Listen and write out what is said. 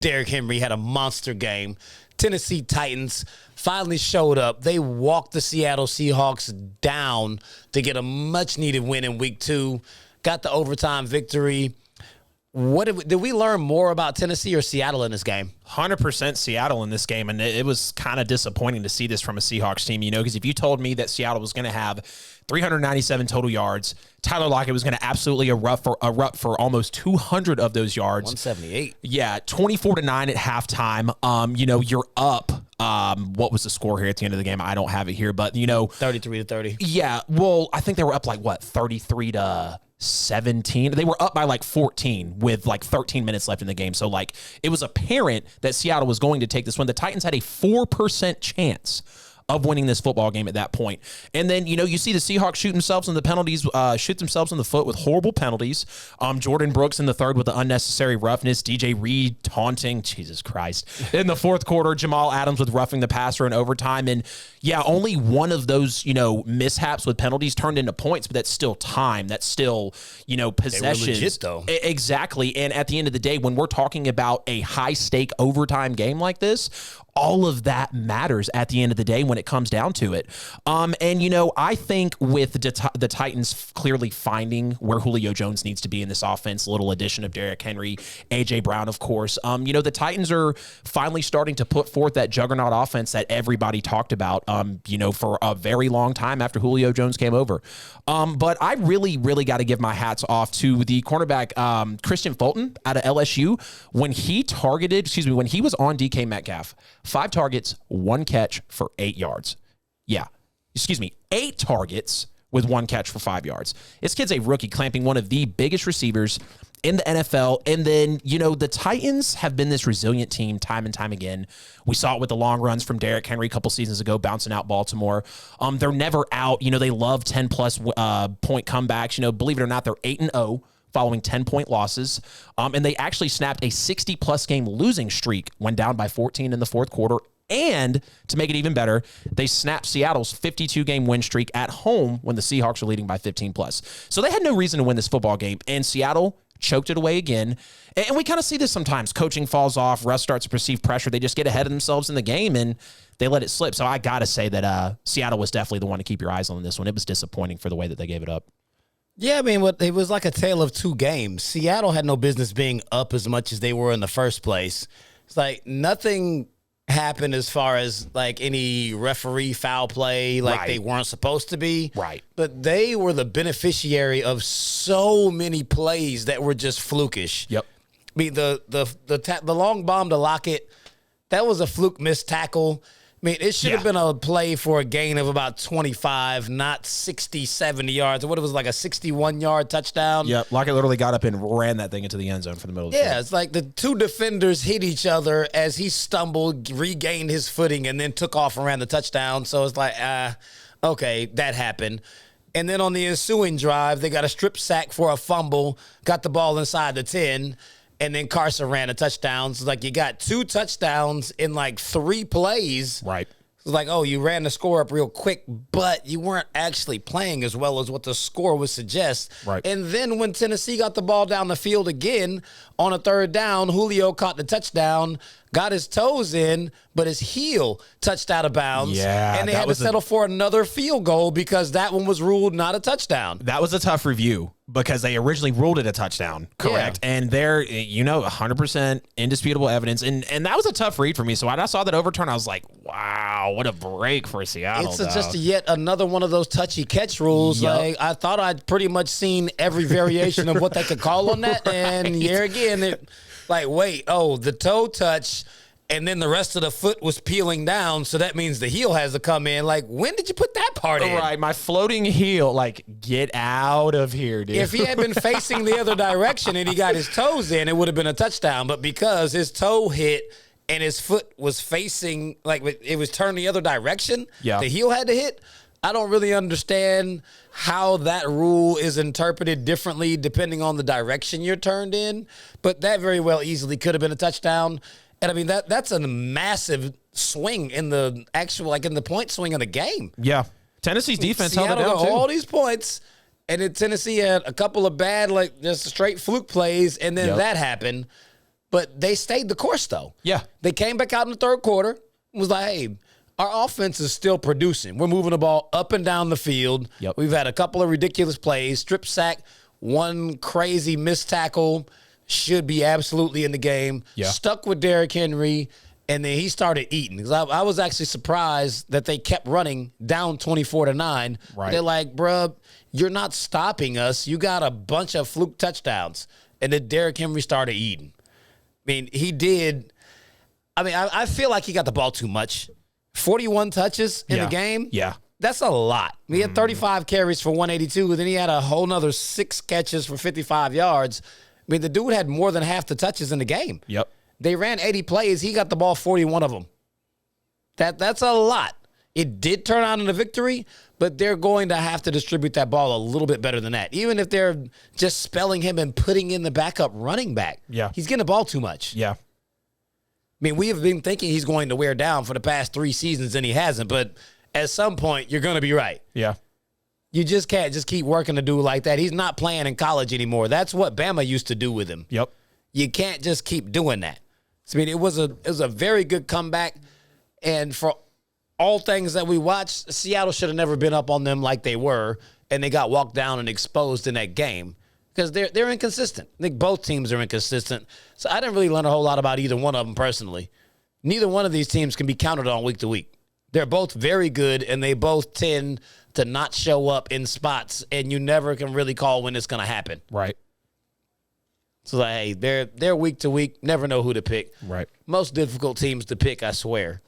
Derrick Henry had a monster game. Tennessee Titans finally showed up. They walked the Seattle Seahawks down to get a much-needed win in Week 2. Got the overtime victory. Did we learn more about Tennessee or Seattle in this game? 100% Seattle in this game, and it was kind of disappointing to see this from a Seahawks team, because if you told me that Seattle was going to have 397 total yards, Tyler Lockett was going to absolutely erupt for almost 200 of those yards. 178. Yeah, 24-9 at halftime. You're up. What was the score here at the end of the game? I don't have it here, but 33-30. Yeah, well, I think they were up 33-17. They were up by 14 with 13 minutes left in the game. So it was apparent that Seattle was going to take this one. The Titans had a 4% chance of winning this football game at that point. And then, you see the Seahawks shoot themselves in the penalties, shoot themselves in the foot with horrible penalties. Jordan Brooks in the third with the unnecessary roughness. DJ Reed taunting, Jesus Christ. In the fourth quarter, Jamal Adams with roughing the passer in overtime. And yeah, only one of those, mishaps with penalties turned into points, but that's still time. That's still, possessions. They were legit, though. Exactly. And at the end of the day, when we're talking about a high-stake overtime game like this, all of that matters at the end of the day when it comes down to it. I think with the Titans clearly finding where Julio Jones needs to be in this offense, little addition of Derrick Henry, A.J. Brown, of course, the Titans are finally starting to put forth that juggernaut offense that everybody talked about, for a very long time after Julio Jones came over. But I really, really got to give my hats off to the cornerback, Christian Fulton out of LSU. When he was on DK Metcalf, 5 targets, 1 catch for 8 yards. Yeah. 8 targets with 1 catch for 5 yards. This kid's a rookie clamping one of the biggest receivers in the NFL. And then, the Titans have been this resilient team time and time again. We saw it with the long runs from Derrick Henry a couple seasons ago, bouncing out Baltimore. They're never out. They love 10-plus point comebacks. Believe it or not, they're 8-0. Following 10-point losses. And they actually snapped a 60-plus game losing streak when down by 14 in the fourth quarter. And to make it even better, they snapped Seattle's 52-game win streak at home when the Seahawks were leading by 15-plus. So they had no reason to win this football game. And Seattle choked it away again. And we kind of see this sometimes. Coaching falls off. Russ starts to perceive pressure. They just get ahead of themselves in the game, and they let it slip. So I got to say that Seattle was definitely the one to keep your eyes on this one. It was disappointing for the way that they gave it up. Yeah, it was like a tale of two games. Seattle had no business being up as much as they were in the first place. It's nothing happened as far as any referee foul play they weren't supposed to be. Right. But they were the beneficiary of so many plays that were just flukish. Yep. The long bomb to Lockett, that was a fluke missed tackle. It should have been a play for a gain of about 25, not 60, 70 yards. What it was, a 61-yard touchdown. Yep, Lockett literally got up and ran that thing into the end zone for the middle of the field. Yeah, it's the two defenders hit each other as he stumbled, regained his footing, and then took off and ran the touchdown. So it's okay, that happened. And then on the ensuing drive, they got a strip sack for a fumble, got the ball inside the 10, and then Carson ran a touchdown. So you got 2 touchdowns in 3 plays. Right. It's you ran the score up real quick, but you weren't actually playing as well as what the score would suggest. Right. And then when Tennessee got the ball down the field again on a 3rd down, Julio caught the touchdown, got his toes in, but his heel touched out of bounds. Yeah. And they had to settle for another field goal because that one was ruled not a touchdown. That was a tough review because they originally ruled it a touchdown, correct? Yeah. And there, 100% indisputable evidence. And that was a tough read for me. So when I saw that overturn, I was like, wow, what a break for Seattle. It's just yet another one of those touchy catch rules. Yep. I thought I'd pretty much seen every variation of what they could call on that. And here again, the toe touch, and then the rest of the foot was peeling down, so that means the heel has to come in. When did you put that part in? Right, my floating heel, get out of here, dude. If he had been facing the other direction and he got his toes in, it would have been a touchdown. But because his toe hit and his foot was facing, it was turned the other direction, the heel had to hit. I don't really understand how that rule is interpreted differently depending on the direction you're turned in, but that very well easily could have been a touchdown. And that's a massive swing in the actual, in the point swing of the game. Yeah. Tennessee's defense Seattle held it down got too. all these points, and then Tennessee had a couple of bad, just straight fluke plays, and then that happened. But they stayed the course, though. Yeah. They came back out in the third quarter and was like, hey, our offense is still producing. We're moving the ball up and down the field. Yep. We've had a couple of ridiculous plays, strip sack, one crazy missed tackle, should be absolutely in the game. Yeah. Stuck with Derrick Henry, and then he started eating. Because I was actually surprised that they kept running down 24-9. Right. They're like, bruh, you're not stopping us. You got a bunch of fluke touchdowns. And then Derrick Henry started eating. I mean, he did. I mean, I feel like he got the ball too much. 41 touches in the game. Yeah. That's a lot. He had 35 carries for 182, and then he had a whole nother 6 catches for 55 yards. I mean, the dude had more than half the touches in the game. Yep. They ran 80 plays. He got the ball 41 of them. That's a lot. It did turn out in a victory, but they're going to have to distribute that ball a little bit better than that. Even if they're just spelling him and putting in the backup running back. Yeah. He's getting the ball too much. Yeah. I mean, we have been thinking he's going to wear down for the past 3 seasons, and he hasn't. But at some point, you're going to be right. Yeah. You just can't just keep working a dude like that. He's not playing in college anymore. That's what Bama used to do with him. Yep. You can't just keep doing that. So, I mean, it was a very good comeback. And for all things that we watched, Seattle should have never been up on them like they were, and they got walked down and exposed in that game because they're inconsistent. I think both teams are inconsistent. So I didn't really learn a whole lot about either one of them personally. Neither one of these teams can be counted on week to week. They're both very good, and they both tend to not show up in spots, and you never can really call when it's going to happen. Right. So, like, hey, they're week to week. Never know who to pick. Right. Most difficult teams to pick, I swear.